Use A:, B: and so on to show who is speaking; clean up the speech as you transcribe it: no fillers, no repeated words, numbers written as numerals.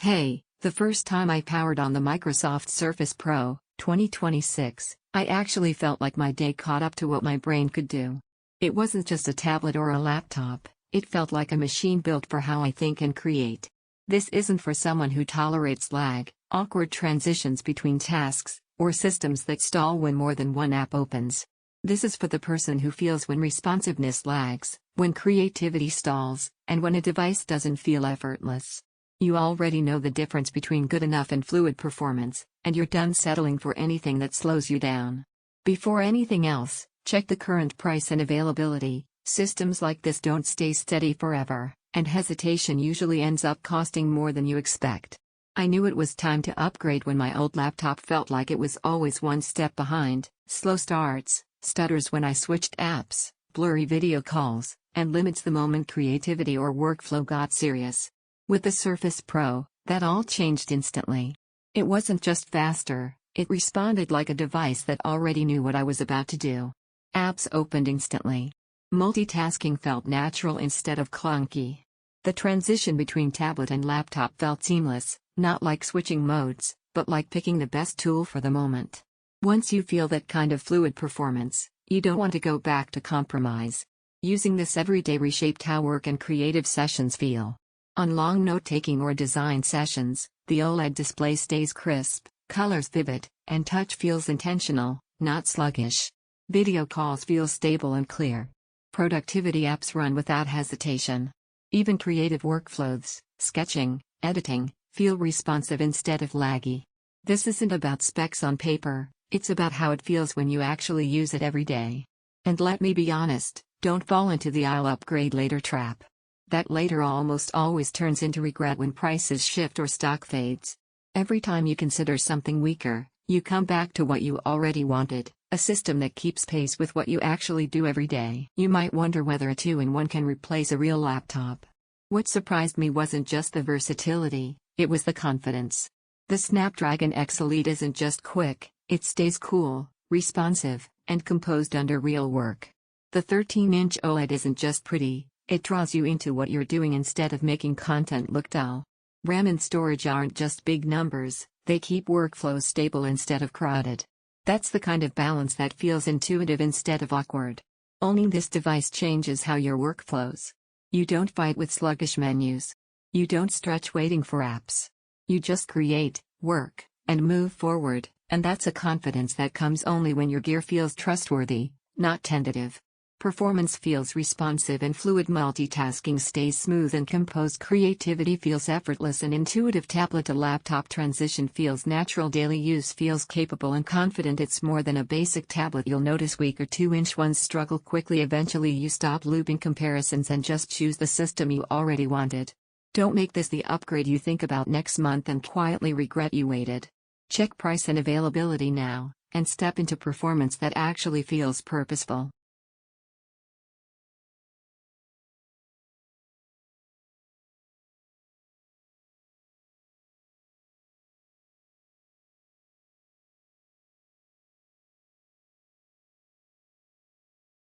A: Hey, the first time I powered on the Microsoft Surface Pro 2026, I actually felt like my day caught up to what my brain could do. It wasn't just a tablet or a laptop, it felt like a machine built for how I think and create. This isn't for someone who tolerates lag, awkward transitions between tasks, or systems that stall when more than one app opens. This is for the person who feels when responsiveness lags, when creativity stalls, and when a device doesn't feel effortless. You already know the difference between good enough and fluid performance, and you're done settling for anything that slows you down. Before anything else, check the current price and availability. Systems like this don't stay steady forever, and hesitation usually ends up costing more than you expect. I knew it was time to upgrade when my old laptop felt like it was always one step behind, slow starts, stutters when I switched apps, blurry video calls, and limits the moment creativity or workflow got serious. With the Surface Pro, that all changed instantly. It wasn't just faster, it responded like a device that already knew what I was about to do. Apps opened instantly. Multitasking felt natural instead of clunky. The transition between tablet and laptop felt seamless, not like switching modes, but like picking the best tool for the moment. Once you feel that kind of fluid performance, you don't want to go back to compromise. Using this every day reshaped how work and creative sessions feel. On long note-taking or design sessions, the OLED display stays crisp, colors vivid, and touch feels intentional, not sluggish. Video calls feel stable and clear. Productivity apps run without hesitation. Even creative workflows, sketching, editing, feel responsive instead of laggy. This isn't about specs on paper, it's about how it feels when you actually use it every day. And let me be honest, don't fall into the "I'll upgrade later" trap. That later almost always turns into regret when prices shift or stock fades. Every time you consider something weaker, you come back to what you already wanted, a system that keeps pace with what you actually do every day. You might wonder whether a 2-in-1 can replace a real laptop. What surprised me wasn't just the versatility, it was the confidence. The Snapdragon X Elite isn't just quick, it stays cool, responsive, and composed under real work. The 13-inch OLED isn't just pretty, it draws you into what you're doing instead of making content look dull. RAM and storage aren't just big numbers, they keep workflows stable instead of crowded. That's the kind of balance that feels intuitive instead of awkward. Owning this device changes how your work flows. You don't fight with sluggish menus. You don't stretch waiting for apps. You just create, work, and move forward, and that's a confidence that comes only when your gear feels trustworthy, not tentative. Performance feels responsive and fluid, multitasking stays smooth and composed, creativity feels effortless and intuitive, tablet to laptop transition feels natural, daily use feels capable and confident. It's more than a basic tablet. You'll notice weaker 2-inch ones struggle quickly. Eventually you stop looping comparisons and just choose the system you already wanted. Don't make this the upgrade you think about next month and quietly regret you waited. Check price and availability now, and step into performance that actually feels purposeful.